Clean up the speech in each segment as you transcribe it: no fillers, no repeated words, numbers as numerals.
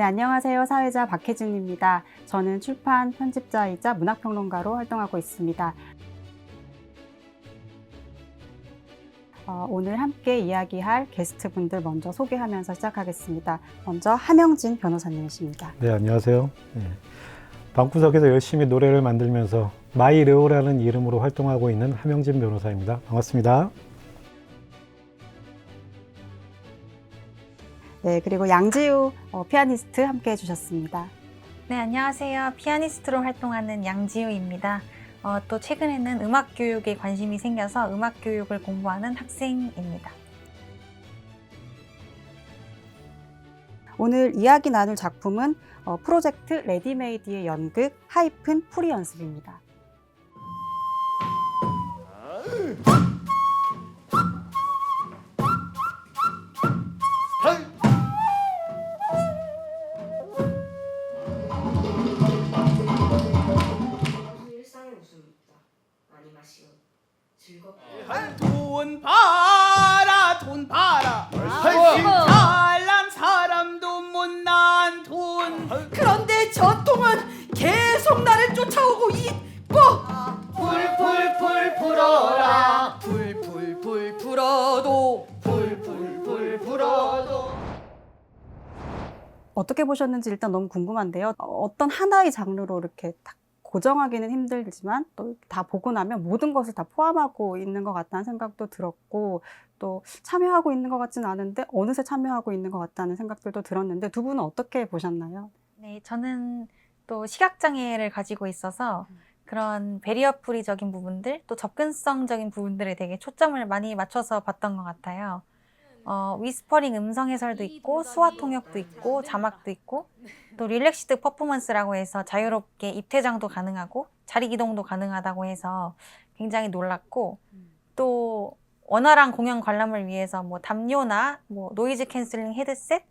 네, 안녕하세요. 사회자 박혜진입니다. 저는 출판 편집자이자 문학평론가로 활동하고 있습니다. 오늘 함께 이야기할 게스트분들 먼저 소개하면서 시작하겠습니다. 먼저 함영진 변호사님이십니다. 네, 안녕하세요. 네. 방구석에서 열심히 노래를 만들면서 마이레오라는 이름으로 활동하고 있는 함영진 변호사입니다. 반갑습니다. 네, 그리고 양지우 피아니스트 함께 해주셨습니다. 네, 안녕하세요. 피아니스트로 활동하는 양지우입니다. 또 최근에는 음악 교육에 관심이 생겨서 음악 교육을 공부하는 학생입니다. 오늘 이야기 나눌 작품은 프로젝트 레디메이드의 연극 하이픈 풀이 연습입니다. 일상의 웃음입니다. 많이 마시고 즐겁게. 돈 봐라 돈 봐라 잘난 사람도 못난 돈. 그런데 저 통은 계속 나를 쫓아오고 있고 풀풀풀 불어라 풀풀풀 불어도 풀풀풀 불어도. 어떻게 보셨는지 일단 너무 궁금한데요. 어떤 하나의 장르로 이렇게 딱 고정하기는 힘들지만 또 다 보고 나면 모든 것을 다 포함하고 있는 것 같다는 생각도 들었고, 또 참여하고 있는 것 같지는 않은데 어느새 참여하고 있는 것 같다는 생각들도 들었는데, 두 분은 어떻게 보셨나요? 네, 저는 또 시각장애를 가지고 있어서 그런 베리어프리적인 부분들, 또 접근성적인 부분들에 되게 초점을 많이 맞춰서 봤던 것 같아요. 위스퍼링 음성 해설도 있고, 수화 통역도 있고, 자막도 있고, 또 릴렉시드 퍼포먼스라고 해서 자유롭게 입퇴장도 가능하고 자리 기동도 가능하다고 해서 굉장히 놀랐고, 또 원활한 공연 관람을 위해서 뭐 담요나 뭐 노이즈 캔슬링 헤드셋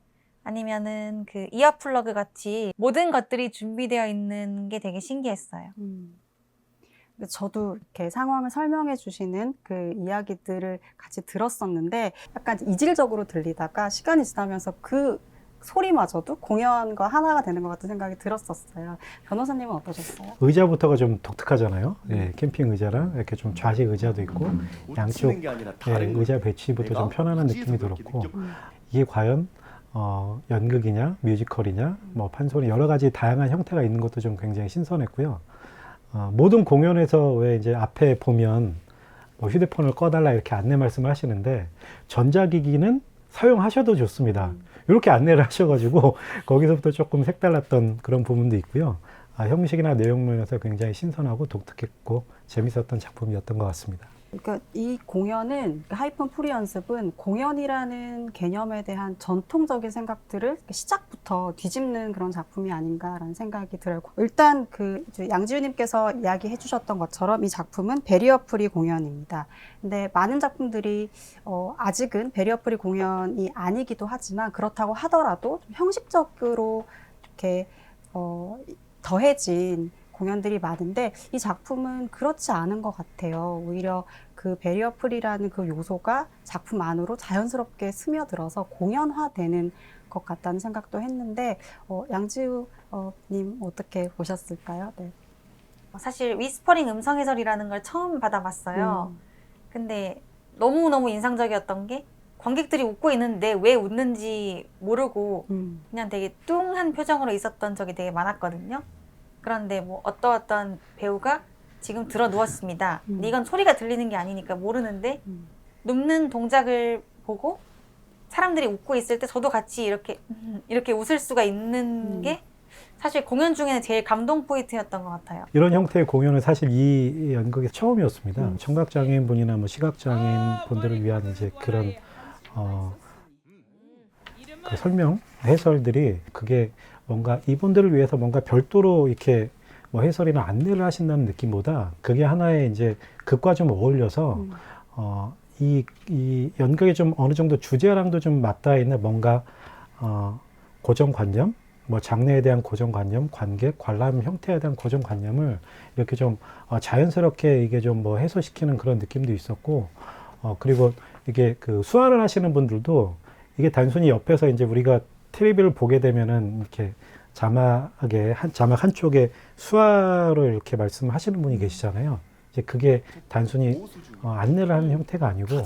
아니면은 그 이어 플러그 같이 모든 것들이 준비되어 있는 게 되게 신기했어요. 근데 저도 이렇게 상황을 설명해 주시는 그 이야기들을 같이 들었었는데, 약간 이질적으로 들리다가 시간이 지나면서 그 소리마저도 공연과 하나가 되는 것 같은 생각이 들었었어요. 변호사님은 어떠셨어요? 의자부터가 좀 독특하잖아요. 예, 캠핑 의자랑 이렇게 좀 좌식 의자도 있고 양쪽 의자 배치부터 좀 편안한 느낌이 들었고, 이게 과연 연극이냐 뮤지컬이냐 뭐 판소리 여러 가지 다양한 형태가 있는 것도 좀 굉장히 신선했고요. 모든 공연에서 왜 이제 앞에 보면 뭐 휴대폰을 꺼달라 이렇게 안내 말씀을 하시는데, 전자기기는 사용하셔도 좋습니다. 이렇게 안내를 하셔가지고 거기서부터 조금 색달랐던 그런 부분도 있고요. 형식이나 내용 면에서 굉장히 신선하고 독특했고 재밌었던 작품이었던 것 같습니다. 그러니까 이 공연은, 하이픈 풀이 연습은 공연이라는 개념에 대한 전통적인 생각들을 시작부터 뒤집는 그런 작품이 아닌가라는 생각이 들어요. 일단 양지우님께서 이야기해 주셨던 것처럼 이 작품은 베리어 프리 공연입니다. 근데 많은 작품들이 아직은 베리어 프리 공연이 아니기도 하지만, 그렇다고 하더라도 좀 형식적으로 이렇게 더해진 공연들이 많은데, 이 작품은 그렇지 않은 것 같아요. 오히려 그 베리어 프리라는 그 요소가 작품 안으로 자연스럽게 스며들어서 공연화되는 것 같다는 생각도 했는데, 양지우 님 어떻게 보셨을까요? 네. 사실 위스퍼링 음성 해설이라는 걸 처음 받아봤어요. 근데 너무너무 인상적이었던 게, 관객들이 웃고 있는데 왜 웃는지 모르고 그냥 되게 뚱한 표정으로 있었던 적이 되게 많았거든요. 그런데 뭐 어떤 배우가 지금 들어 누웠습니다. 근데 이건 소리가 들리는 게 아니니까 모르는데 눕는 동작을 보고 사람들이 웃고 있을 때 저도 같이 이렇게 웃을 수가 있는 게 사실 공연 중에는 제일 감동 포인트였던 것 같아요. 이런 형태의 공연은 사실 이 연극이 처음이었습니다. 청각장애인 분이나 뭐 시각장애인 분들을 위한 이제 그런 그 설명, 해설들이 그게 뭔가 이분들을 위해서 뭔가 별도로 이렇게 뭐 해설이나 안내를 하신다는 느낌보다, 그게 하나의 이제 극과 좀 어울려서 이 연극에 좀 어느 정도 주제랑도 좀 맞닿아 있는 뭔가 고정관념, 뭐 장르에 대한 고정관념, 관객, 관람 형태에 대한 고정관념을 이렇게 좀 자연스럽게 이게 좀 뭐 해소시키는 그런 느낌도 있었고, 그리고 이게 그 수화를 하시는 분들도 이게 단순히 옆에서 이제 우리가 텔레비를 보게 되면은 이렇게 자막 한쪽에 수화를 이렇게 말씀하시는 분이 계시잖아요. 이제 그게 단순히 안내를 하는 형태가 아니고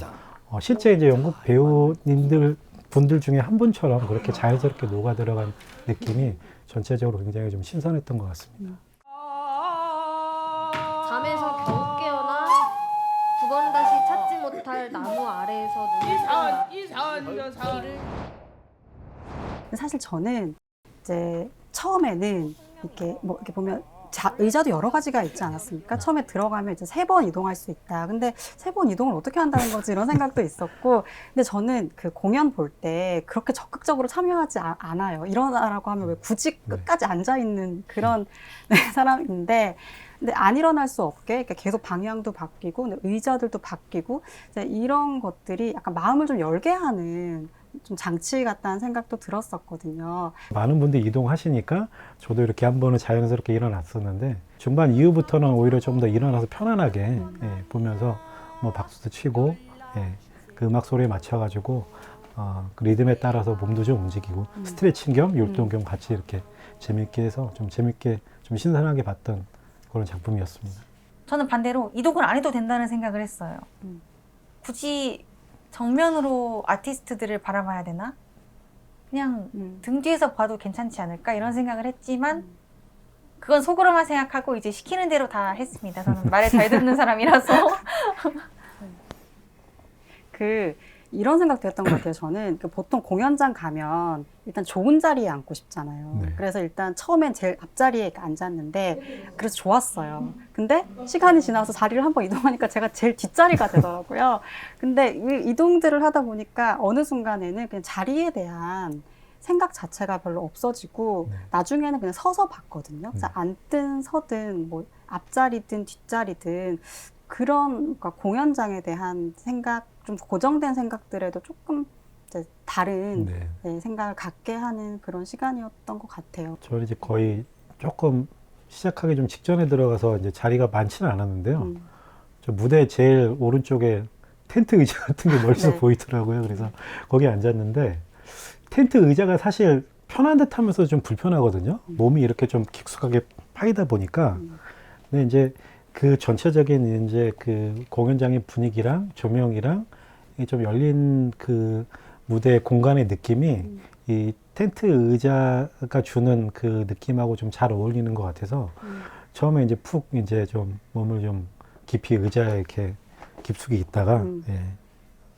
실제 이제 연극 배우님들 분들 중에 한 분처럼 그렇게 자연스럽게 녹아 들어간 느낌이 전체적으로 굉장히 좀 신선했던 것 같습니다. 잠에서 겨우 깨어나 두 번 다시 찾지 못할 나무 아래에서 눈을 뜬다. 길을 사실 저는 이제 처음에는 이렇게 보면 의자도 여러 가지가 있지 않았습니까? 처음에 들어가면 이제 3번 이동할 수 있다. 근데 3번 이동을 어떻게 한다는 거지? 이런 생각도 있었고. 근데 저는 그 공연 볼 때 그렇게 적극적으로 참여하지 않아요. 일어나라고 하면 왜 굳이 끝까지 앉아있는 그런 사람인데, 근데 안 일어날 수 없게 그러니까 계속 방향도 바뀌고, 의자들도 바뀌고, 이제 이런 것들이 약간 마음을 좀 열게 하는 좀 장치 같다는 생각도 들었었거든요. 많은 분들이 이동하시니까 저도 이렇게 한 번은 자연스럽게 일어났었는데 중반 이후부터는 오히려 좀 더 일어나서 편안하게 보면서 뭐 박수도 치고 그 음악 소리에 맞춰가지고 그 리듬에 따라서 몸도 좀 움직이고 스트레칭 겸 율동 겸 같이 이렇게 재밌게 해서 좀 재밌게 좀 신선하게 봤던 그런 작품이었습니다. 저는 반대로 이동을 안 해도 된다는 생각을 했어요. 굳이 정면으로 아티스트들을 바라봐야 되나? 그냥 등 뒤에서 봐도 괜찮지 않을까? 이런 생각을 했지만 그건 속으로만 생각하고 이제 시키는 대로 다 했습니다. 저는 말을 잘 듣는 사람이라서. 이런 생각도 했던 것 같아요. 저는 보통 공연장 가면 일단 좋은 자리에 앉고 싶잖아요. 네. 그래서 일단 처음엔 제일 앞자리에 앉았는데 그래서 좋았어요. 근데 시간이 지나서 자리를 한번 이동하니까 제가 제일 뒷자리가 되더라고요. 근데 이 이동들을 하다 보니까 어느 순간에는 그냥 자리에 대한 생각 자체가 별로 없어지고 나중에는 그냥 서서 봤거든요. 그래서 앉든 서든 뭐 앞자리든 뒷자리든 그런 그러니까 공연장에 대한 생각, 좀 고정된 생각들에도 조금 이제 다른 생각을 갖게 하는 그런 시간이었던 것 같아요. 저는 이제 거의 조금 시작하기 좀 직전에 들어가서 이제 자리가 많지는 않았는데요. 저 무대 제일 오른쪽에 텐트 의자 같은 게 멀리서 보이더라고요. 그래서 거기에 앉았는데 텐트 의자가 사실 편한 듯 하면서 좀 불편하거든요. 몸이 이렇게 좀 깊숙하게 파이다 보니까. 근데 이제 그 전체적인 이제 그 공연장의 분위기랑 조명이랑 좀 열린 그 무대 공간의 느낌이 이 텐트 의자가 주는 그 느낌하고 좀 잘 어울리는 것 같아서 처음에 이제 푹 이제 좀 몸을 좀 깊이 의자에 이렇게 깊숙이 있다가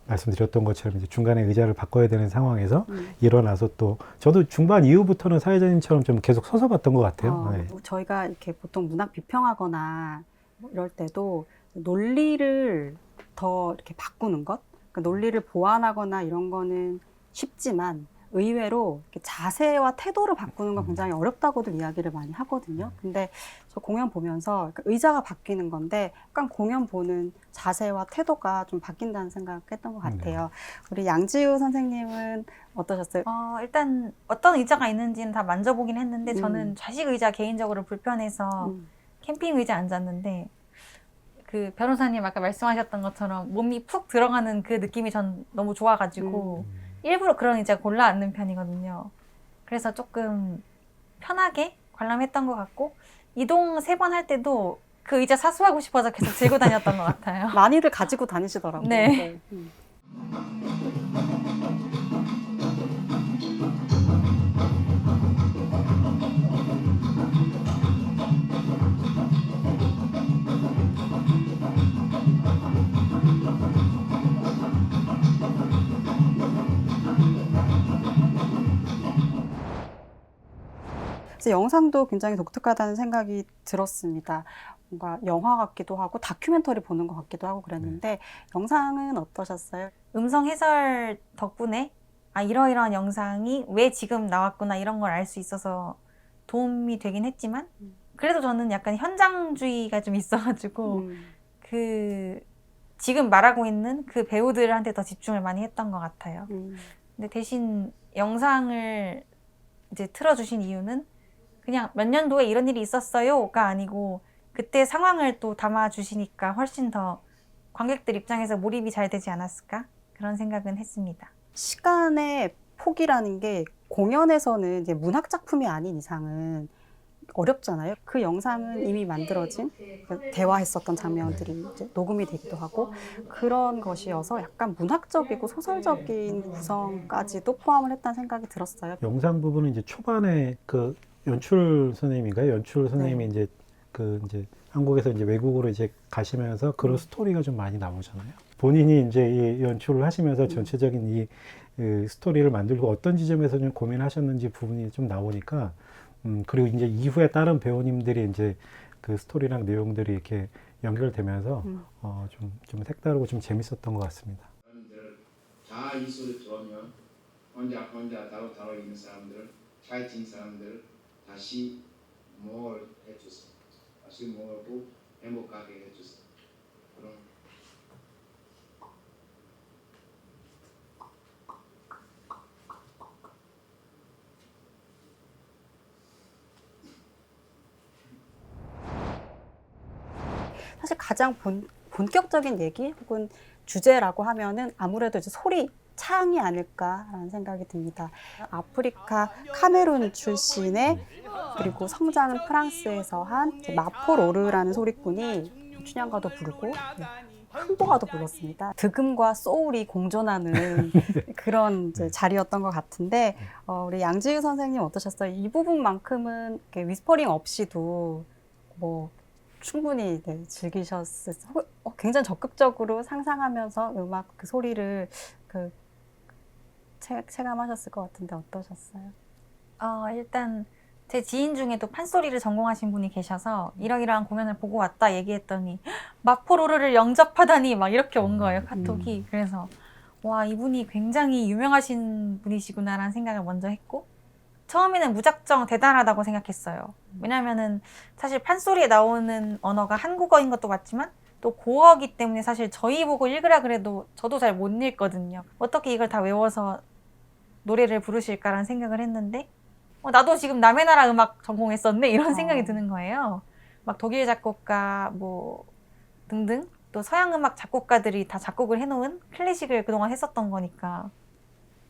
말씀드렸던 것처럼 이제 중간에 의자를 바꿔야 되는 상황에서 일어나서 또 저도 중반 이후부터는 사회자님처럼 좀 계속 서서 봤던 것 같아요. 저희가 이렇게 보통 문학 비평하거나 뭐 이럴 때도 논리를 더 이렇게 바꾸는 것, 그러니까 논리를 보완하거나 이런 거는 쉽지만 의외로 이렇게 자세와 태도를 바꾸는 건 굉장히 어렵다고들 이야기를 많이 하거든요. 근데 저 공연 보면서 의자가 바뀌는 건데 약간 공연 보는 자세와 태도가 좀 바뀐다는 생각했던 것 같아요. 우리 양지우 선생님은 어떠셨어요? 일단 어떤 의자가 있는지는 다 만져보긴 했는데 저는 좌식 의자 개인적으로 불편해서 캠핑 의자 앉았는데 그 변호사님 아까 말씀하셨던 것처럼 몸이 푹 들어가는 그 느낌이 전 너무 좋아가지고 일부러 그런 의자 골라 앉는 편이거든요. 그래서 조금 편하게 관람했던 것 같고 이동 3번 할 때도 그 의자 사수하고 싶어서 계속 들고 다녔던 것 같아요. 많이들 가지고 다니시더라고요. 네. 그래서 영상도 굉장히 독특하다는 생각이 들었습니다. 뭔가 영화 같기도 하고 다큐멘터리 보는 것 같기도 하고 그랬는데 영상은 어떠셨어요? 음성 해설 덕분에 이러이러한 영상이 왜 지금 나왔구나 이런 걸 알 수 있어서 도움이 되긴 했지만 그래도 저는 약간 현장주의가 좀 있어가지고 그 지금 말하고 있는 그 배우들한테 더 집중을 많이 했던 것 같아요. 근데 대신 영상을 이제 틀어주신 이유는 그냥 몇 년도에 이런 일이 있었어요가 아니고 그때 상황을 또 담아주시니까 훨씬 더 관객들 입장에서 몰입이 잘 되지 않았을까? 그런 생각은 했습니다. 시간의 폭이라는 게 공연에서는 이제 문학 작품이 아닌 이상은 어렵잖아요. 그 영상은 이미 만들어진 대화했었던 장면들이 이제 녹음이 되기도 하고 그런 것이어서 약간 문학적이고 소설적인 구성까지도 포함을 했다는 생각이 들었어요. 영상 부분은 이제 초반에 그 연출 선생님인가요? 연출 선생님이 네. 이제 한국에서 이제 외국으로 이제 가시면서 그런 스토리가 좀 많이 나오잖아요. 본인이 이제 이 연출을 하시면서 전체적인 이 스토리를 만들고 어떤 지점에서 좀 고민하셨는지 부분이 좀 나오니까 그리고 이제 이후에 다른 배우님들이 이제 그 스토리랑 내용들이 이렇게 연결되면서 좀 색다르고 좀 재밌었던 것 같습니다. 다 이 소리 들어오면 혼자 따로 있는 사람들, 파이팅 사람들 다시 뭘 해주세요. 다시 뭐고 행복하게 해주세요. 그럼 사실 가장 본격적인 얘기 혹은 주제라고 하면은 아무래도 이제 소리, 창이 아닐까라는 생각이 듭니다. 아프리카 카메룬 출신의 그리고 성장은 프랑스에서 한 마포로르라는 소리꾼이 춘향가도 부르고 흥보가도 불렀습니다. 득음과 소울이 공존하는 그런 이제 자리였던 것 같은데 우리 양지우 선생님 어떠셨어요? 이 부분만큼은 이렇게 위스퍼링 없이도 뭐 충분히 즐기셨을 굉장히 적극적으로 상상하면서 음악 그 소리를 체감하셨을 것 같은데 어떠셨어요? 일단 제 지인 중에도 판소리를 전공하신 분이 계셔서 이러이러한 공연을 보고 왔다 얘기했더니 마포로르를 영접하다니 막 이렇게 온 거예요, 카톡이. 그래서 와, 이분이 굉장히 유명하신 분이시구나라는 생각을 먼저 했고 처음에는 무작정 대단하다고 생각했어요. 왜냐면은 사실 판소리에 나오는 언어가 한국어인 것도 맞지만 또 고어기 때문에 사실 저희 보고 읽으라 그래도 저도 잘 못 읽거든요. 어떻게 이걸 다 외워서 노래를 부르실까라는 생각을 했는데 나도 지금 남의 나라 음악 전공했었네 이런 생각이 드는 거예요. 막 독일 작곡가 뭐 등등 또 서양 음악 작곡가들이 다 작곡을 해놓은 클래식을 그동안 했었던 거니까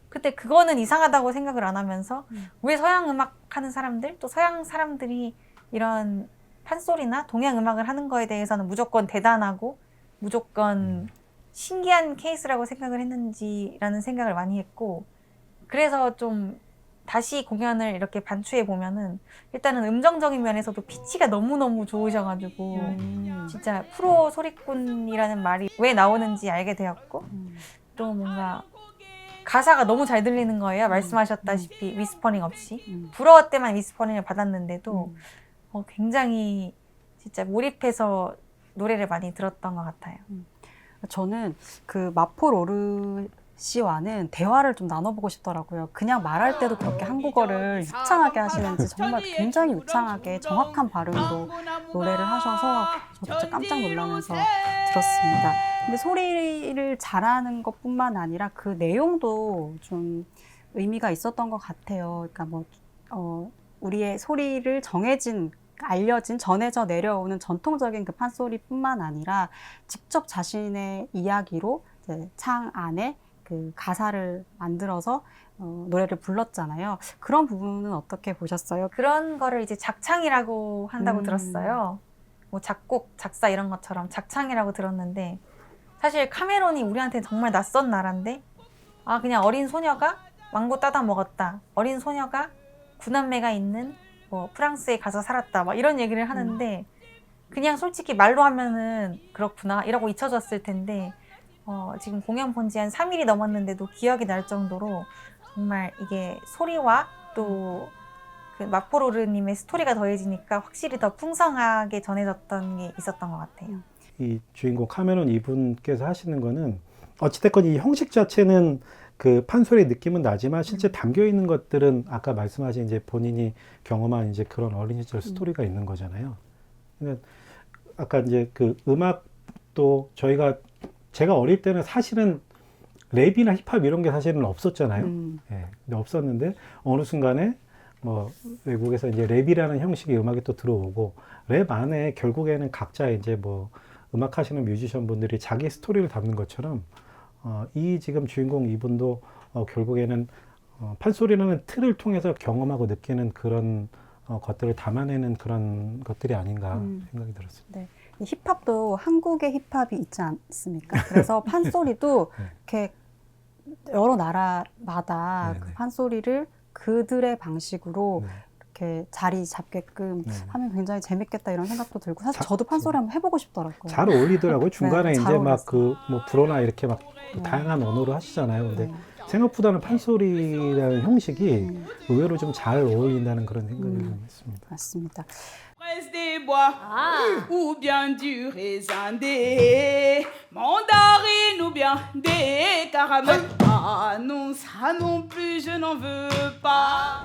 그때 그거는 이상하다고 생각을 안 하면서 왜 서양 음악 하는 사람들 또 서양 사람들이 이런 판소리나 동양 음악을 하는 거에 대해서는 무조건 대단하고 무조건 신기한 케이스라고 생각을 했는지라는 생각을 많이 했고 그래서 좀 다시 공연을 이렇게 반추해 보면은 일단은 음정적인 면에서도 피치가 너무너무 좋으셔가지고 진짜 프로 소리꾼이라는 말이 왜 나오는지 알게 되었고 또 뭔가 가사가 너무 잘 들리는 거예요. 말씀하셨다시피 위스퍼링 없이 불어 때만 위스퍼링을 받았는데도 굉장히 진짜 몰입해서 노래를 많이 들었던 것 같아요. 저는 그 마포로르 씨와는 대화를 좀 나눠보고 싶더라고요. 그냥 말할 때도 그렇게 한국어를 유창하게 하시는지 정말 굉장히 유창하게 정확한 발음으로 노래를 하셔서 저도 진짜 깜짝 놀라면서 들었습니다. 근데 소리를 잘하는 것뿐만 아니라 그 내용도 좀 의미가 있었던 것 같아요. 그러니까 우리의 소리를 알려진 전해져 내려오는 전통적인 그 판소리뿐만 아니라 직접 자신의 이야기로 이제 창 안에 그 가사를 만들어서 노래를 불렀잖아요. 그런 부분은 어떻게 보셨어요? 그런 거를 이제 작창이라고 한다고 들었어요. 뭐 작곡, 작사 이런 것처럼 작창이라고 들었는데 사실 카메론이 우리한테 정말 낯선 나라인데 그냥 어린 소녀가 망고 따다 먹었다. 어린 소녀가 구남매가 있는 뭐 프랑스에 가서 살았다. 막 이런 얘기를 하는데 그냥 솔직히 말로 하면은 그렇구나 이러고 잊혀졌을 텐데 지금 공연 본 지 한 3일이 넘었는데도 기억이 날 정도로 정말 이게 소리와 또 그 마포로르님의 스토리가 더해지니까 확실히 더 풍성하게 전해졌던 게 있었던 것 같아요. 이 주인공 카메론 이분께서 하시는 거는 어찌됐건 이 형식 자체는 그 판소리 느낌은 나지만 실제 담겨 있는 것들은 아까 말씀하신 이제 본인이 경험한 이제 그런 어린 시절 스토리가 있는 거잖아요. 그러니까 아까 이제 그 음악도 제가 어릴 때는 사실은 랩이나 힙합 이런 게 사실은 없었잖아요. 예, 근데 없었는데 어느 순간에 뭐 외국에서 이제 랩이라는 형식의 음악이 또 들어오고 랩 안에 결국에는 각자 이제 뭐 음악 하시는 뮤지션 분들이 자기 스토리를 담는 것처럼 이 지금 주인공 이분도 결국에는 판소리라는 틀을 통해서 경험하고 느끼는 그런 것들을 담아내는 그런 것들이 아닌가 생각이 들었습니다. 네. 이 힙합도 한국의 힙합이 있지 않습니까? 그래서 판소리도 네. 이렇게 여러 나라마다 네, 그 네. 판소리를 그들의 방식으로 네. 이렇게 자리 잡게끔 네. 하면 굉장히 재밌겠다 이런 생각도 들고 사실 자- 저도 판소리 한번 해보고 싶더라고요. 잘 어울리더라고요. 중간에 네, 잘 이제 막 어울렸어요. 그 뭐 불어나 이렇게 막 네. 다양한 언어로 하시잖아요. 근데 네. 생각보다는 판소리라는 형식이 음. 의외로 좀 잘 어울린다는 그런 생각을 좀 했습니다. 맞습니다. Fraise des bois 아, ou bien du raisin des mandarines ou bien des caramels. Ah non, ça non plus, je n'en veux pas.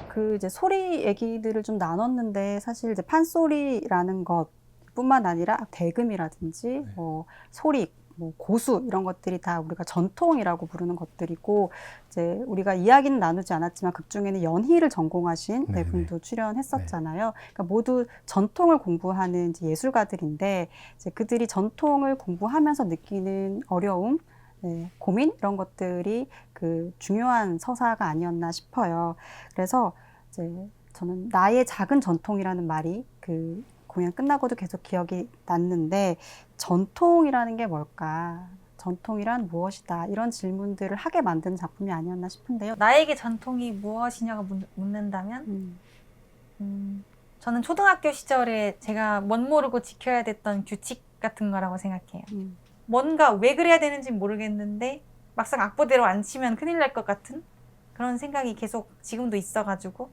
그 이제 소리 얘기들을 좀 나눴는데 사실 이제 판소리라는 것뿐만 아니라 대금이라든지 뭐 소리, 뭐 고수 이런 것들이 다 우리가 전통이라고 부르는 것들이고 이제 우리가 이야기는 나누지 않았지만 극 중에는 연희를 전공하신 네 네네. 분도 출연했었잖아요. 그러니까 모두 전통을 공부하는 이제 예술가들인데 이제 그들이 전통을 공부하면서 느끼는 어려움, 네, 고민 이런 것들이 그 중요한 서사가 아니었나 싶어요. 그래서 이제 저는 나의 작은 전통이라는 말이 그 공연 끝나고도 계속 기억이 났는데 전통이라는 게 뭘까? 전통이란 무엇이다? 이런 질문들을 하게 만든 작품이 아니었나 싶은데요. 나에게 전통이 무엇이냐고 묻는다면 저는 초등학교 시절에 제가 멋 모르고 지켜야 됐던 규칙 같은 거라고 생각해요. 뭔가 왜 그래야 되는지 모르겠는데 막상 악보대로 안 치면 큰일 날 것 같은 그런 생각이 계속 지금도 있어가지고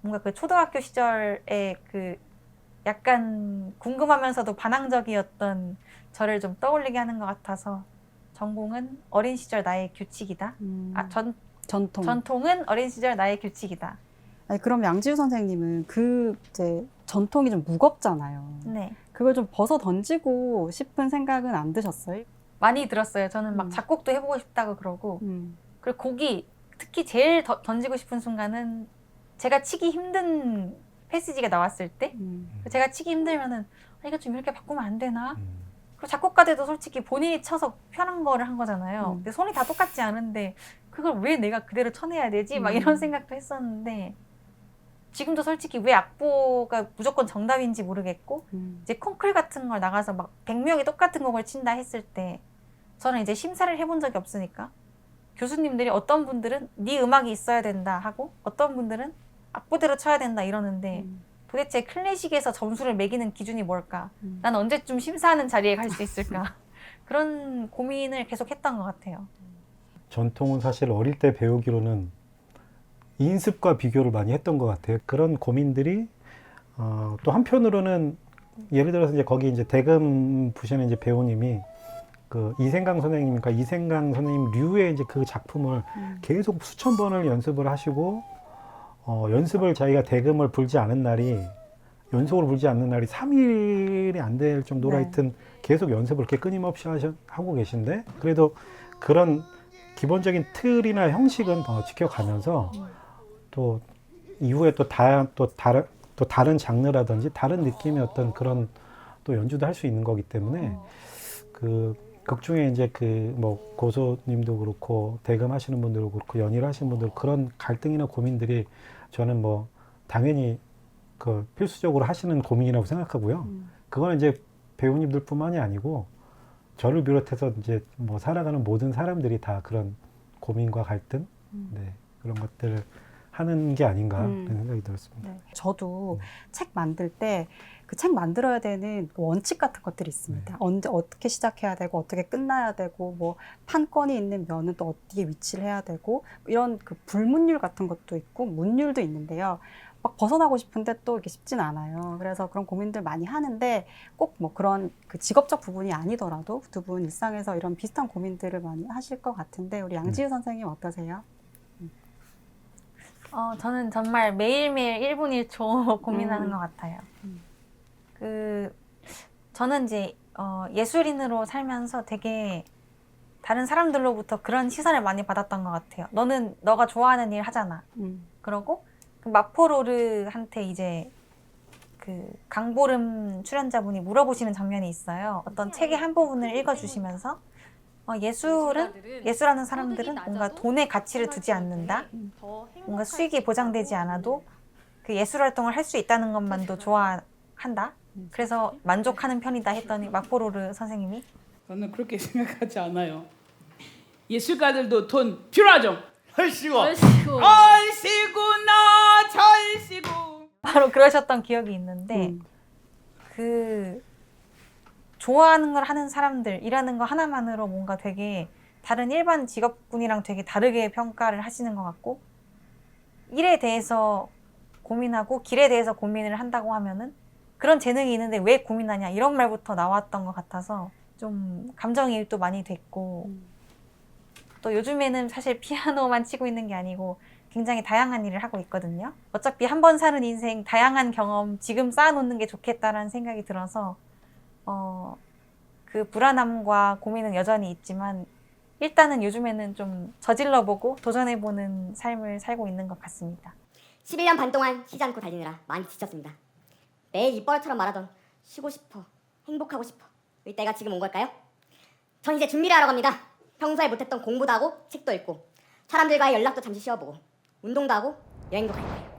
뭔가 그 초등학교 시절에 그 약간 궁금하면서도 반항적이었던 저를 좀 떠올리게 하는 것 같아서 전공은 어린 시절 나의 규칙이다. 전통. 전통은 어린 시절 나의 규칙이다. 아니, 그럼 양지우 선생님은 그 이제 전통이 좀 무겁잖아요. 네. 그걸 좀 벗어 던지고 싶은 생각은 안 드셨어요? 많이 들었어요. 저는 막 음. 작곡도 해보고 싶다고 그러고 그리고 곡이 특히 제일 던지고 싶은 순간은 제가 치기 힘든 패시지가 나왔을 때 제가 치기 힘들면은 이거 좀 이렇게 바꾸면 안 되나? 그리고 작곡가들도 솔직히 본인이 쳐서 편한 거를 한 거잖아요. 근데 손이 다 똑같지 않은데 그걸 왜 내가 그대로 쳐내야 되지? 막 이런 생각도 했었는데 지금도 솔직히 왜 악보가 무조건 정답인지 모르겠고 이제 콩쿨 같은 걸 나가서 막 100명이 똑같은 곡을 친다 했을 때 저는 이제 심사를 해본 적이 없으니까 교수님들이 어떤 분들은 네 음악이 있어야 된다 하고 어떤 분들은 악보대로 쳐야 된다 이러는데 도대체 클래식에서 점수를 매기는 기준이 뭘까? 난 언제쯤 심사하는 자리에 갈 수 있을까? 그런 고민을 계속 했던 것 같아요. 전통은 사실 어릴 때 배우기로는 인습과 비교를 많이 했던 것 같아요. 그런 고민들이 또 한편으로는 예를 들어서 이제 거기 이제 대금 부시는 이제 배우님이 그 이생강 선생님이니까 이생강 선생님 류의 이제 그 작품을 계속 수천 번을 연습을 하시고 연습을 자기가 대금을 불지 않은 날이 연속으로 불지 않는 날이 3일이 안 될 정도로 네. 하여튼 계속 연습을 이렇게 끊임없이 하고 계신데 그래도 그런 기본적인 틀이나 형식은 지켜가면서 또 이후에 또 다른 장르라든지 다른 느낌의 어떤 그런 또 연주도 할 수 있는 거기 때문에 그 극 중에 이제 그 뭐 고소님도 그렇고 대금 하시는 분들도 그렇고 연일 하시는 분들 그런 갈등이나 고민들이 저는 뭐 당연히 그 필수적으로 하시는 고민이라고 생각하고요. 그건 이제 배우님들뿐만이 아니고 저를 비롯해서 이제 뭐 살아가는 모든 사람들이 다 그런 고민과 갈등, 네, 그런 것들을 하는 게 아닌가 하는 생각이 들었습니다. 네. 저도 책 만들 때 그 책 만들어야 되는 그 원칙 같은 것들이 있습니다. 언제 어떻게 시작해야 되고 어떻게 끝나야 되고 뭐 판권이 있는 면은 또 어디에 위치를 해야 되고 이런 그 불문율 같은 것도 있고 문율도 있는데요. 막 벗어나고 싶은데 또 이게 쉽진 않아요. 그래서 그런 고민들 많이 하는데 꼭 뭐 그런 그 직업적 부분이 아니더라도 두 분 일상에서 이런 비슷한 고민들을 많이 하실 것 같은데 우리 양지우 선생님 어떠세요? 저는 정말 매일매일 1분 1초 고민하는 것 같아요. 저는 이제 예술인으로 살면서 되게 다른 사람들로부터 그런 시선을 많이 받았던 것 같아요. 너는 너가 좋아하는 일 하잖아. 그러고 그 마포로르한테 이제 그 강보름 출연자분이 물어보시는 장면이 있어요. 어떤 책의 한 부분을 읽어주시면서 예술하는 사람들은 뭔가 돈의 가치를 두지 않는다. 뭔가 수익이 보장되지 않아도 그 예술 활동을 할 수 있다는 것만도 좋아한다. 그래서 만족하는 편이다 했더니 마포로르 선생님이 저는 그렇게 생각하지 않아요. 예술가들도 돈 필요하죠. 얼씨구. 얼씨구나 절씨구. 바로 그러셨던 기억이 있는데 그 좋아하는 걸 하는 사람들 일하는 거 하나만으로 뭔가 되게 다른 일반 직업군이랑 되게 다르게 평가를 하시는 것 같고 일에 대해서 고민하고 길에 대해서 고민을 한다고 하면은 그런 재능이 있는데 왜 고민하냐 이런 말부터 나왔던 것 같아서 좀 감정이입도 많이 됐고 또 요즘에는 사실 피아노만 치고 있는 게 아니고 굉장히 다양한 일을 하고 있거든요. 어차피 한 번 사는 인생 다양한 경험 지금 쌓아놓는 게 좋겠다라는 생각이 들어서 그 불안함과 고민은 여전히 있지만 일단은 요즘에는 좀 저질러보고 도전해보는 삶을 살고 있는 것 같습니다. 11년 반 동안 쉬지 않고 달리느라 많이 지쳤습니다. 매일 입버릇처럼 말하던 쉬고 싶어, 행복하고 싶어 이때가 지금 온 걸까요? 전 이제 준비를 하러 갑니다. 평소에 못했던 공부도 하고 책도 읽고 사람들과의 연락도 잠시 쉬어보고 운동도 하고 여행도 갈 거예요.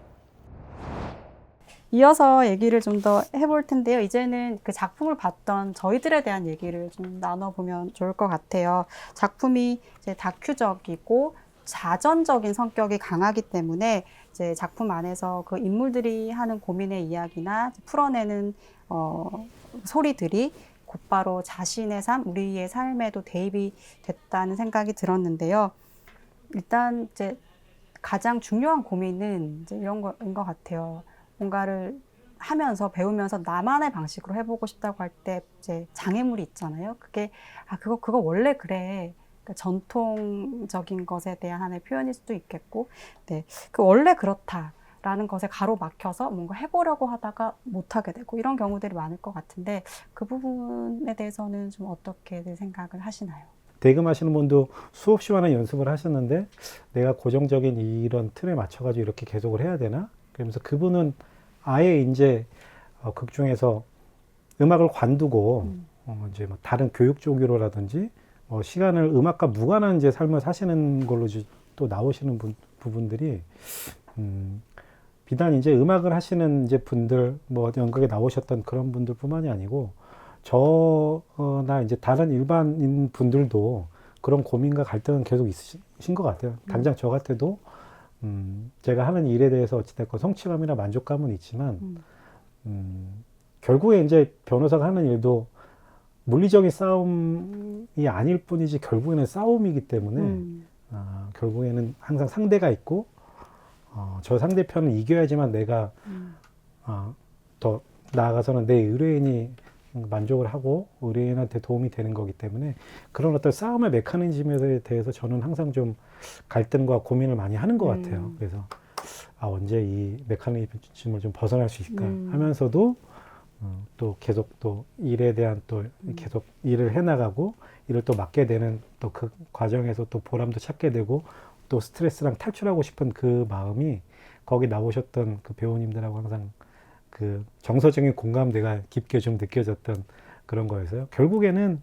이어서 얘기를 좀 더 해볼 텐데요. 이제는 그 작품을 봤던 저희들에 대한 얘기를 좀 나눠보면 좋을 것 같아요. 작품이 이제 다큐적이고 자전적인 성격이 강하기 때문에 이제 작품 안에서 그 인물들이 하는 고민의 이야기나 풀어내는 소리들이 곧바로 자신의 삶, 우리의 삶에도 대입이 됐다는 생각이 들었는데요. 일단 이제 가장 중요한 고민은 이제 이런 거인 것 같아요. 뭔가를 하면서 배우면서 나만의 방식으로 해보고 싶다고 할 때 이제 장애물이 있잖아요. 그게 그거 원래 그래. 그러니까 전통적인 것에 대한 하나의 표현일 수도 있겠고, 네, 그 원래 그렇다라는 것에 가로막혀서 뭔가 해보려고 하다가 못하게 되고 이런 경우들이 많을 것 같은데 그 부분에 대해서는 좀 어떻게 생각을 하시나요? 대금하시는 분도 수없이 많은 연습을 하셨는데 내가 고정적인 이런 틀에 맞춰가지고 이렇게 계속을 해야 되나? 그러면서 그분은 아예 이제 극 중에서 음악을 관두고 이제 뭐 다른 교육 쪽으로라든지 시간을 음악과 무관한 이제 삶을 사시는 걸로 또 나오시는 부분들이 비단 이제 음악을 하시는 이제 분들 뭐 연극에 나오셨던 그런 분들뿐만이 아니고 저나 이제 다른 일반인 분들도 그런 고민과 갈등은 계속 있으신 것 같아요. 당장 저 같아도 제가 하는 일에 대해서 어찌됐건 성취감이나 만족감은 있지만 결국에 이제 변호사가 하는 일도 물리적인 싸움이 아닐 뿐이지 결국에는 싸움이기 때문에 결국에는 항상 상대가 있고 저 상대편을 이겨야지만 내가 더 나아가서는 내 의뢰인이 만족을 하고 의뢰인한테 도움이 되는 거기 때문에 그런 어떤 싸움의 메커니즘에 대해서 저는 항상 좀 갈등과 고민을 많이 하는 것 같아요. 그래서 언제 이 메커니즘을 좀 벗어날 수 있을까 하면서도 또 계속 또 일에 대한 또 계속 일을 해나가고 일을 또 맡게 되는 또 그 과정에서 또 보람도 찾게 되고 또 스트레스랑 탈출하고 싶은 그 마음이 거기 나오셨던 그 배우님들하고 항상 그 정서적인 공감대가 깊게 좀 느껴졌던 그런 거여서요. 결국에는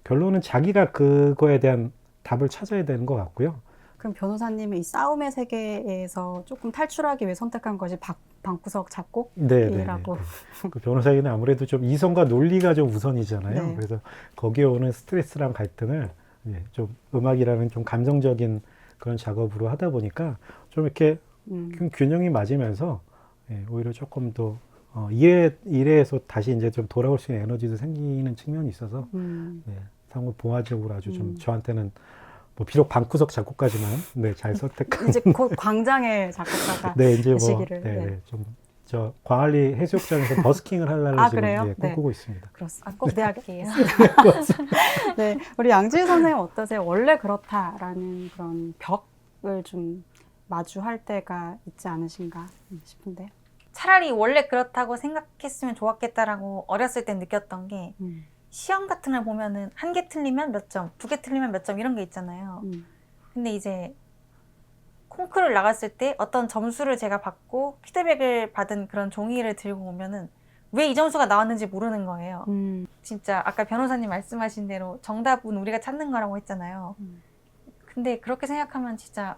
결론은 자기가 그거에 대한 답을 찾아야 되는 것 같고요. 그럼 변호사님이 이 싸움의 세계에서 조금 탈출하기 위해 선택한 것이 방구석 작곡이라고. 그 변호사에게는 아무래도 좀 이성과 논리가 좀 우선이잖아요. 네. 그래서 거기에 오는 스트레스랑 갈등을 좀 음악이라는 좀 감정적인 그런 작업으로 하다 보니까 좀 이렇게 균형이 맞으면서 오히려 조금 더 일에서 다시 이제 좀 돌아올 수 있는 에너지도 생기는 측면이 있어서 상호 봉화적으로 아주 좀 저한테는 뭐 비록 방구석 작곡까지만 잘 선택한 이제 곧 광장의 작곡가가 이제 되시기를. 좀 저 광안리 해수욕장에서 버스킹을 하려고 지금 꿈꾸고 있습니다. 그렇습니다. 꼭 기대할게요. 네, 우리 양지은 선생님 어떠세요? 원래 그렇다라는 그런 벽을 좀 마주할 때가 있지 않으신가 싶은데. 차라리 원래 그렇다고 생각했으면 좋았겠다라고 어렸을 때 느꼈던 게 시험 같은 걸 보면은 한 개 틀리면 몇 점, 두 개 틀리면 몇 점 이런 게 있잖아요. 근데 이제 콩쿠르를 나갔을 때 어떤 점수를 제가 받고 피드백을 받은 그런 종이를 들고 오면은 왜 이 점수가 나왔는지 모르는 거예요. 음. 진짜 아까 변호사님 말씀하신 대로 정답은 우리가 찾는 거라고 했잖아요. 근데 그렇게 생각하면 진짜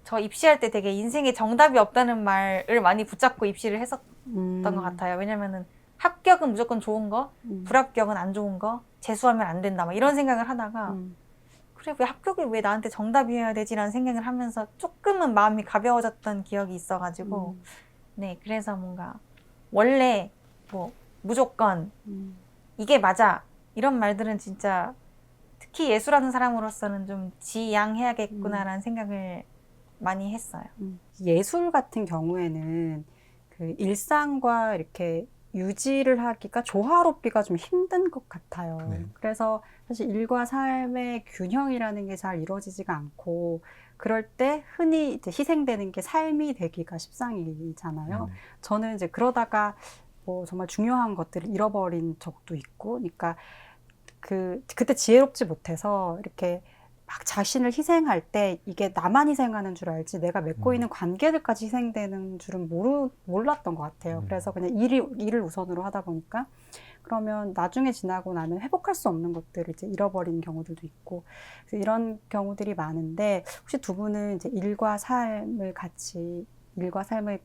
저 입시할 때 되게 인생에 정답이 없다는 말을 많이 붙잡고 입시를 했었던 것 같아요. 왜냐면은 합격은 무조건 좋은 거, 불합격은 안 좋은 거, 재수하면 안 된다 막 이런 생각을 하다가 그래 왜 합격이 왜 나한테 정답이어야 되지라는 생각을 하면서 조금은 마음이 가벼워졌던 기억이 있어가지고 네 그래서 뭔가 원래 뭐 무조건 이게 맞아 이런 말들은 진짜 특히 예술하는 사람으로서는 좀 지양해야겠구나라는 생각을 많이 했어요. 예술 같은 경우에는 그 일상과 이렇게 유지를 하기가 조화롭기가 좀 힘든 것 같아요. 네. 그래서 사실 일과 삶의 균형이라는 게 잘 이루어지지가 않고 그럴 때 흔히 이제 희생되는 게 삶이 되기가 십상이잖아요. 저는 이제 그러다가 뭐 정말 중요한 것들을 잃어버린 적도 있고, 그러니까 그때 지혜롭지 못해서 이렇게 막 자신을 희생할 때 이게 나만 희생하는 줄 알지 내가 맺고 있는 관계들까지 희생되는 줄은 몰랐던 것 같아요. 그래서 그냥 일을 우선으로 하다 보니까 그러면 나중에 지나고 나면 회복할 수 없는 것들을 이제 잃어버리는 경우들도 있고 그래서 이런 경우들이 많은데 혹시 두 분은 이제 일과 삶을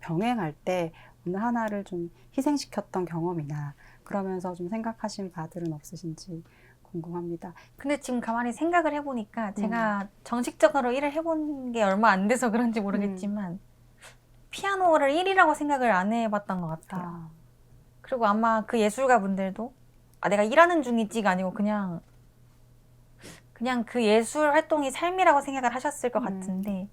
병행할 때 어느 하나를 좀 희생시켰던 경험이나 그러면서 좀 생각하신 바들은 없으신지 궁금합니다. 근데 지금 가만히 생각을 해보니까 제가 정식적으로 일을 해본 게 얼마 안 돼서 그런지 모르겠지만 피아노를 1이라고 생각을 안 해봤던 것 같아요. 그리고 아마 그 예술가 분들도 내가 일하는 중이지가 아니고 그냥 그 예술 활동이 삶이라고 생각을 하셨을 것 같은데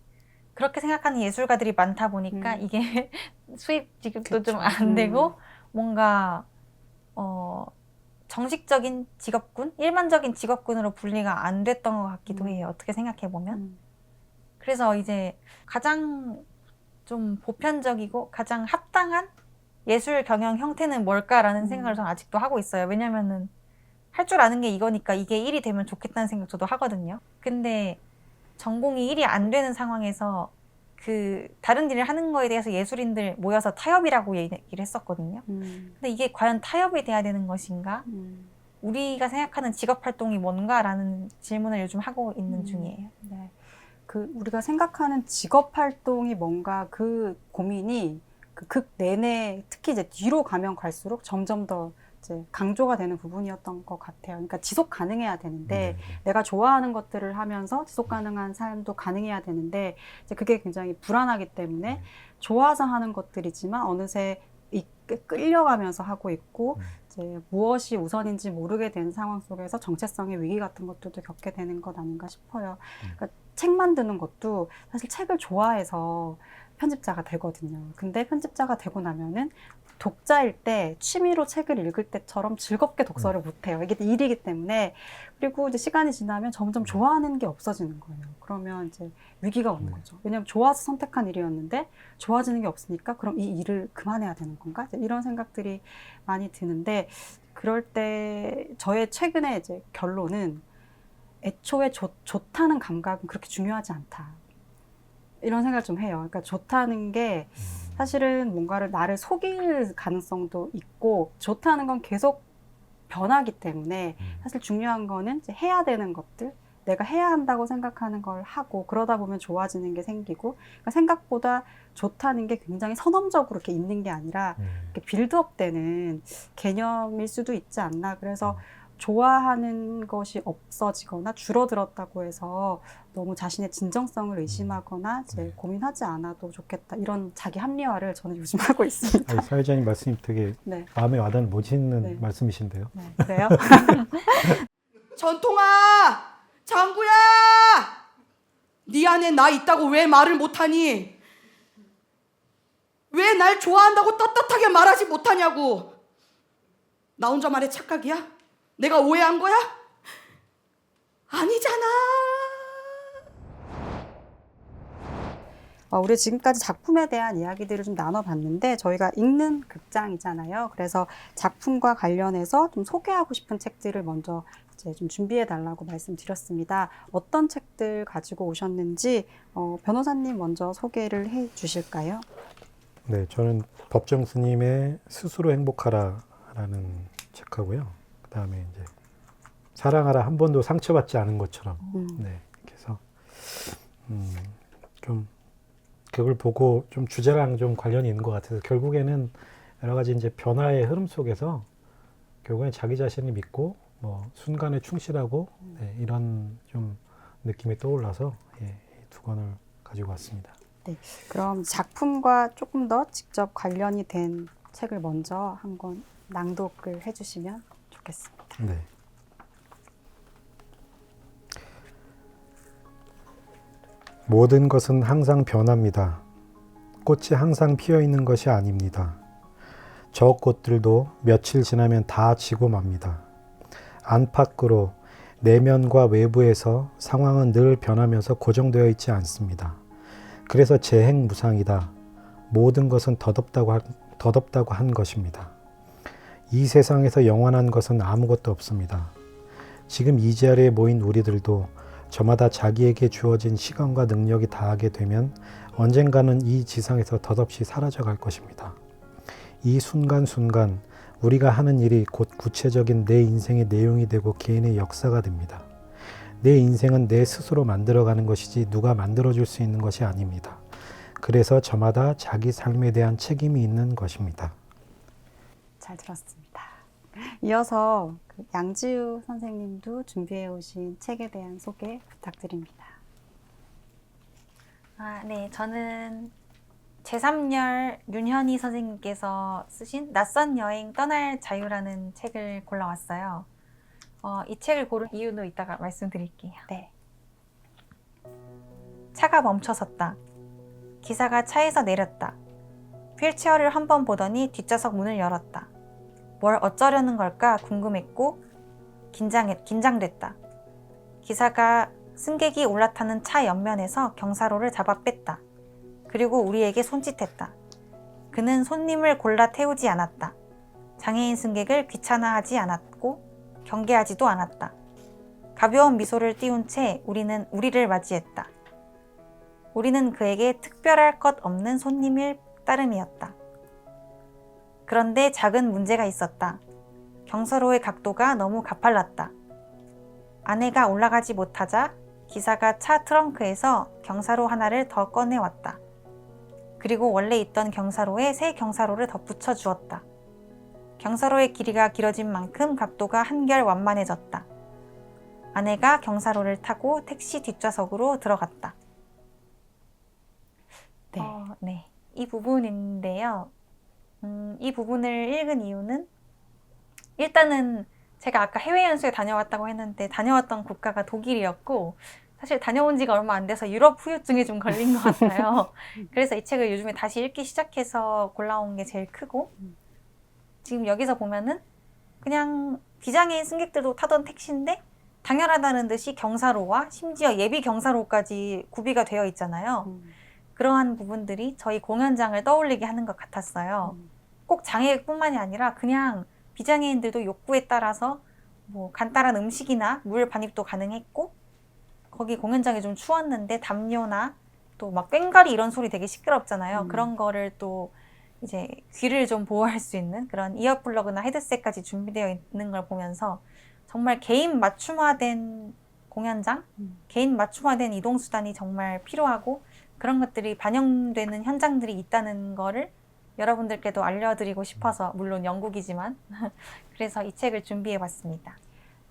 그렇게 생각하는 예술가들이 많다 보니까 이게 수입 지급도 좀 안 되고 뭔가 정식적인 직업군, 일반적인 직업군으로 분리가 안 됐던 것 같기도 해요. 어떻게 생각해보면. 그래서 이제 가장 좀 보편적이고 가장 합당한 예술 경영 형태는 뭘까라는 생각을 저는 아직도 하고 있어요. 왜냐면은 할 줄 아는 게 이거니까 이게 일이 되면 좋겠다는 생각 저도 하거든요. 근데 전공이 일이 안 되는 상황에서 그 다른 일을 하는 거에 대해서 예술인들 모여서 타협이라고 얘기를 했었거든요. 근데 이게 과연 타협이 돼야 되는 것인가? 우리가 생각하는 직업 활동이 뭔가라는 질문을 요즘 하고 있는 중이에요. 네. 우리가 생각하는 직업 활동이 뭔가 그 고민이 극 내내 특히 이제 뒤로 가면 갈수록 점점 더 이제 강조가 되는 부분이었던 것 같아요. 그러니까 지속 가능해야 되는데 내가 좋아하는 것들을 하면서 지속 가능한 삶도 가능해야 되는데 이제 그게 굉장히 불안하기 때문에 좋아서 하는 것들이지만 어느새 끌려가면서 하고 있고 이제 무엇이 우선인지 모르게 되는 상황 속에서 정체성의 위기 같은 것들도 겪게 되는 것 아닌가 싶어요. 그러니까 책 만드는 것도 사실 책을 좋아해서 편집자가 되거든요. 근데 편집자가 되고 나면은 독자일 때 취미로 책을 읽을 때처럼 즐겁게 독서를 못해요. 이게 일이기 때문에. 그리고 이제 시간이 지나면 점점 좋아하는 게 없어지는 거예요. 그러면 이제 위기가 오는 거죠. 왜냐하면 좋아서 선택한 일이었는데 좋아지는 게 없으니까 그럼 이 일을 그만해야 되는 건가? 이런 생각들이 많이 드는데 그럴 때 저의 최근의 이제 결론은 애초에 좋다는 감각은 그렇게 중요하지 않다. 이런 생각을 좀 해요. 그러니까 좋다는 게 사실은 뭔가를 나를 속일 가능성도 있고 좋다는 건 계속 변하기 때문에 사실 중요한 거는 이제 해야 되는 것들 내가 해야 한다고 생각하는 걸 하고 그러다 보면 좋아지는 게 생기고 그러니까 생각보다 좋다는 게 굉장히 선언적으로 이렇게 있는 게 아니라 이렇게 빌드업 되는 개념일 수도 있지 않나. 그래서 좋아하는 것이 없어지거나 줄어들었다고 해서 너무 자신의 진정성을 의심하거나 이제 고민하지 않아도 좋겠다. 이런 자기 합리화를 저는 요즘 하고 있습니다. 아니, 사회자님 말씀이 되게 네. 마음에 와닿는 멋있는 네. 말씀이신데요. 네, 그래요? 전통아, 장구야, 네 안에 나 있다고 왜 말을 못하니? 왜 날 좋아한다고 떳떳하게 말하지 못하냐고. 나 혼자만의 착각이야? 내가 오해한 거야? 아니잖아. 우리 지금까지 작품에 대한 이야기들을 좀 나눠봤는데 저희가 읽는 극장이잖아요. 그래서 작품과 관련해서 좀 소개하고 싶은 책들을 먼저 이제 좀 준비해달라고 말씀드렸습니다. 어떤 책들 가지고 오셨는지 변호사님 먼저 소개를 해주실까요? 네, 저는 법정 스님의 스스로 행복하라라는 책하고요. 그다음에 이제 사랑하라 한 번도 상처받지 않은 것처럼. 네, 그래서 좀 그걸 보고 좀 주제랑 좀 관련이 있는 것 같아서 결국에는 여러 가지 이제 변화의 흐름 속에서 결국엔 자기 자신을 믿고 뭐 순간에 충실하고 네, 이런 좀 느낌이 떠올라서 예, 두 권을 가지고 왔습니다. 네, 그럼 작품과 조금 더 직접 관련이 된 책을 먼저 한 권 낭독을 해주시면 좋겠습니다. 네. 모든 것은 항상 변합니다. 꽃이 항상 피어 있는 것이 아닙니다. 저 꽃들도 며칠 지나면 다 지고 맙니다. 안팎으로 내면과 외부에서 상황은 늘 변하면서 고정되어 있지 않습니다. 그래서 재행무상이다. 모든 것은 덧없다고 한 것입니다. 이 세상에서 영원한 것은 아무것도 없습니다. 지금 이 자리에 모인 우리들도 저마다 자기에게 주어진 시간과 능력이 다하게 되면 언젠가는 이 지상에서 덧없이 사라져갈 것입니다. 이 순간순간 우리가 하는 일이 곧 구체적인 내 인생의 내용이 되고 개인의 역사가 됩니다. 내 인생은 내 스스로 만들어가는 것이지 누가 만들어줄 수 있는 것이 아닙니다. 그래서 저마다 자기 삶에 대한 책임이 있는 것입니다. 잘 들었습니다. 이어서 그 양지우 선생님도 준비해 오신 책에 대한 소개 부탁드립니다. 네, 저는 제3열 윤현희 선생님께서 쓰신 낯선 여행 떠날 자유라는 책을 골라왔어요. 이 책을 고른 이유도 이따가 말씀드릴게요. 네. 차가 멈춰섰다. 기사가 차에서 내렸다. 휠체어를 한번 보더니 뒷좌석 문을 열었다. 뭘 어쩌려는 걸까 궁금했고 긴장됐다. 기사가 승객이 올라타는 차 옆면에서 경사로를 잡아 뺐다. 그리고 우리에게 손짓했다. 그는 손님을 골라 태우지 않았다. 장애인 승객을 귀찮아하지 않았고 경계하지도 않았다. 가벼운 미소를 띄운 채 우리를 맞이했다. 우리는 그에게 특별할 것 없는 손님일 따름이었다. 그런데 작은 문제가 있었다. 경사로의 각도가 너무 가팔랐다. 아내가 올라가지 못하자 기사가 차 트렁크에서 경사로 하나를 더 꺼내왔다. 그리고 원래 있던 경사로에 새 경사로를 덧붙여 주었다. 경사로의 길이가 길어진 만큼 각도가 한결 완만해졌다. 아내가 경사로를 타고 택시 뒷좌석으로 들어갔다. 네. 네. 이 부분인데요. 이 부분을 읽은 이유는 일단은 제가 아까 해외 연수에 다녀왔다고 했는데 다녀왔던 국가가 독일이었고 사실 다녀온 지가 얼마 안 돼서 유럽 후유증이 좀 걸린 것 같아요. 그래서 이 책을 요즘에 다시 읽기 시작해서 골라온 게 제일 크고 지금 여기서 보면은 그냥 비장애인 승객들도 타던 택시인데 당연하다는 듯이 경사로와 심지어 예비 경사로까지 구비가 되어 있잖아요. 그러한 부분들이 저희 공연장을 떠올리게 하는 것 같았어요. 꼭 장애인뿐만이 아니라 그냥 비장애인들도 욕구에 따라서 뭐 간단한 음식이나 물 반입도 가능했고 거기 공연장이 좀 추웠는데 담요나 또 막 꽹과리 이런 소리 되게 시끄럽잖아요. 그런 거를 또 이제 귀를 좀 보호할 수 있는 그런 이어플러그나 헤드셋까지 준비되어 있는 걸 보면서 정말 개인 맞춤화된 공연장, 개인 맞춤화된 이동수단이 정말 필요하고 그런 것들이 반영되는 현장들이 있다는 거를 여러분들께도 알려드리고 싶어서 물론 영국이지만 그래서 이 책을 준비해봤습니다.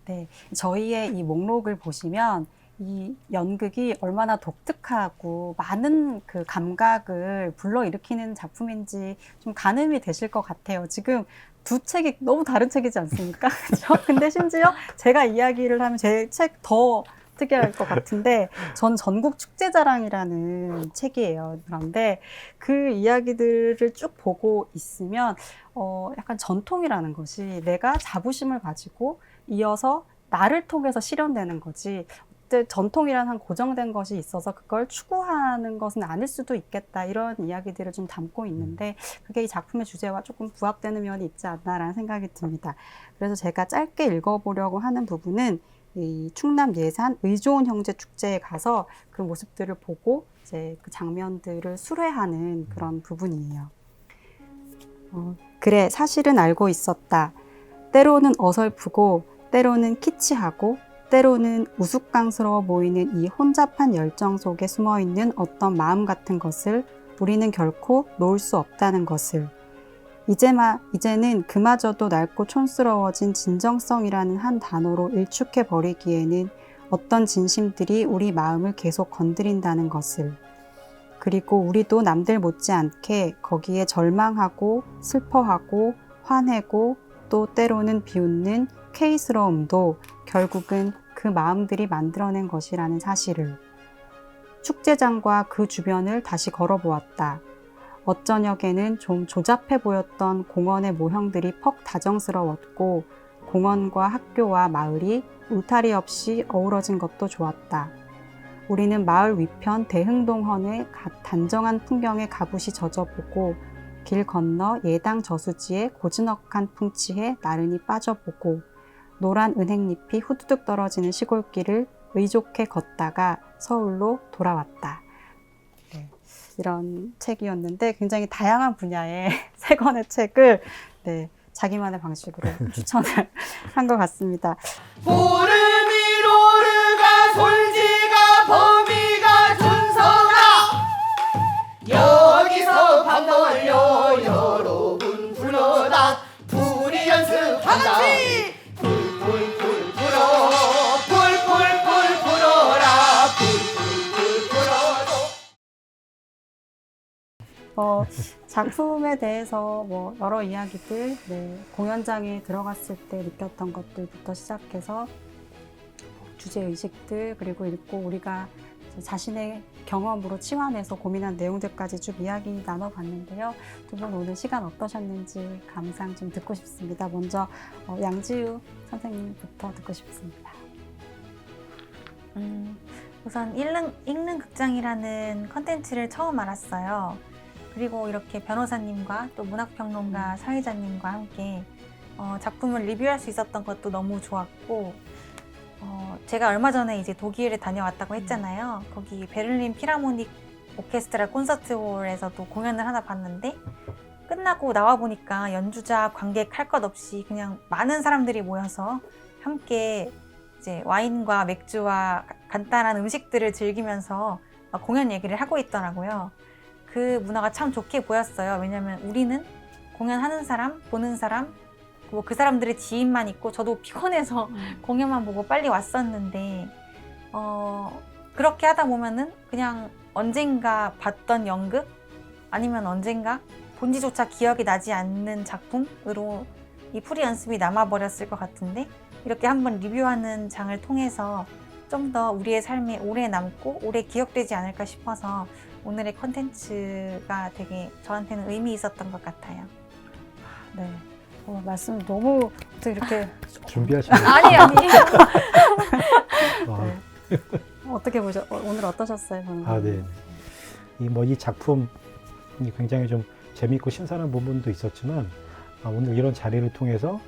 네, 저희의 이 목록을 보시면 이 연극이 얼마나 독특하고 많은 그 감각을 불러일으키는 작품인지 좀 가늠이 되실 것 같아요. 지금 두 책이 너무 다른 책이지 않습니까? 그렇죠? 근데 심지어 제가 이야기를 하면 제 책 더 특이할 것 같은데 전 전국 축제자랑이라는 책이에요. 그런데 그 이야기들을 쭉 보고 있으면 약간 전통이라는 것이 내가 자부심을 가지고 이어서 나를 통해서 실현되는 거지 전통이란 한 고정된 것이 있어서 그걸 추구하는 것은 아닐 수도 있겠다 이런 이야기들을 좀 담고 있는데 그게 이 작품의 주제와 조금 부합되는 면이 있지 않나라는 생각이 듭니다. 그래서 제가 짧게 읽어보려고 하는 부분은 이 충남 예산 의좋은 형제 축제에 가서 그 모습들을 보고 이제 그 장면들을 수레하는 그런 부분이에요. 그래, 사실은 알고 있었다. 때로는 어설프고, 때로는 키치하고, 때로는 우스꽝스러워 보이는 이 혼잡한 열정 속에 숨어있는 어떤 마음 같은 것을 우리는 결코 놓을 수 없다는 것을. 이제는 그마저도 낡고 촌스러워진 진정성이라는 한 단어로 일축해 버리기에는 어떤 진심들이 우리 마음을 계속 건드린다는 것을. 그리고 우리도 남들 못지않게 거기에 절망하고 슬퍼하고 화내고 또 때로는 비웃는 K스러움도 결국은 그 마음들이 만들어낸 것이라는 사실을. 축제장과 그 주변을 다시 걸어보았다. 어쩌녁에는 좀 조잡해 보였던 공원의 모형들이 퍽 다정스러웠고 공원과 학교와 마을이 울타리 없이 어우러진 것도 좋았다. 우리는 마을 위편 대흥동헌의 단정한 풍경에 가부시 젖어보고 길 건너 예당 저수지에 고즈넉한 풍치에 나른히 빠져보고 노란 은행잎이 후두둑 떨어지는 시골길을 의족해 걷다가 서울로 돌아왔다. 네, 이런 책이었는데 굉장히 다양한 분야의 세 권의 책을 자기만의 방식으로 추천을 한 것 같습니다. 보름이 로르가 솔지가 범이가 준서가 여기서 밥 놀려 여러분 불러다 불이 연습한다. 불불불 불어 불불불 불어라 불불불 불어도. 작품에 대해서 여러 이야기들, 공연장에 들어갔을 때 느꼈던 것들부터 시작해서 주제의식들, 그리고 읽고 우리가 자신의 경험으로 치환해서 고민한 내용들까지 쭉 이야기 나눠봤는데요. 두 분 오늘 시간 어떠셨는지 감상 좀 듣고 싶습니다. 먼저 양지우 선생님부터 듣고 싶습니다. 우선 읽는 극장이라는 컨텐츠를 처음 알았어요. 그리고 이렇게 변호사님과 또 문학평론가 사회자님과 함께 작품을 리뷰할 수 있었던 것도 너무 좋았고, 제가 얼마 전에 이제 독일에 다녀왔다고 했잖아요. 거기 베를린 필하모닉 오케스트라 콘서트홀에서도 공연을 하나 봤는데 끝나고 나와 보니까 연주자, 관객 할 것 없이 그냥 많은 사람들이 모여서 함께 이제 와인과 맥주와 간단한 음식들을 즐기면서 공연 얘기를 하고 있더라고요. 그 문화가 참 좋게 보였어요. 왜냐면 우리는 공연하는 사람, 보는 사람, 뭐 그 사람들의 지인만 있고 저도 피곤해서 공연만 보고 빨리 왔었는데 그렇게 하다 보면은 그냥 언젠가 봤던 연극 아니면 언젠가 본지조차 기억이 나지 않는 작품으로 이 풀이 연습이 남아버렸을 것 같은데 이렇게 한번 리뷰하는 장을 통해서 좀 더 우리의 삶에 오래 남고 오래 기억되지 않을까 싶어서 오늘의 컨텐츠가 되게 저한테는 의미 있었던 것 같아요. 네. 말씀 너무 이렇게 준비하시는 아니. 어떻게 오늘 어떠셨어요? 네. 이 작품이 굉장히 좀 재미있고 신선한 부분도 있었지만 오늘 이런 자리를 통해서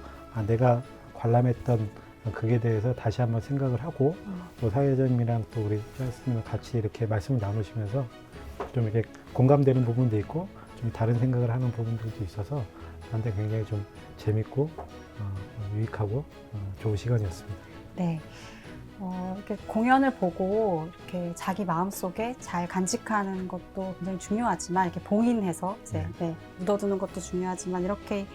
내가 관람했던 그에 대해서 다시 한번 생각을 하고 또 사회자님이랑 또 우리 짤스님과 같이 이렇게 말씀을 나누시면서 좀 이렇게 공감되는 부분도 있고 좀 다른 생각을 하는 부분들도 있어서 저한테 굉장히 좀 재밌고 유익하고 좋은 시간이었습니다. 네. 이렇게 공연을 보고 이렇게 자기 마음속에 잘 간직하는 것도 굉장히 중요하지만 이렇게 봉인해서 이제 묻어두는 것도 중요하지만 이렇게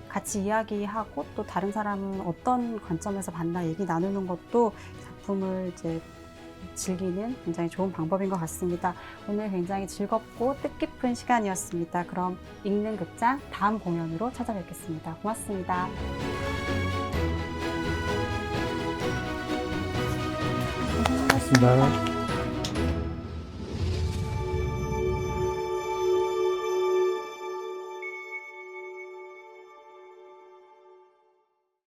같이 이야기하고 또 다른 사람은 어떤 관점에서 봤나 얘기 나누는 것도 작품을 이제 즐기는 굉장히 좋은 방법인 것 같습니다. 오늘 굉장히 즐겁고 뜻깊은 시간이었습니다. 그럼 읽는 극장 다음 공연으로 찾아뵙겠습니다. 고맙습니다. 고맙습니다.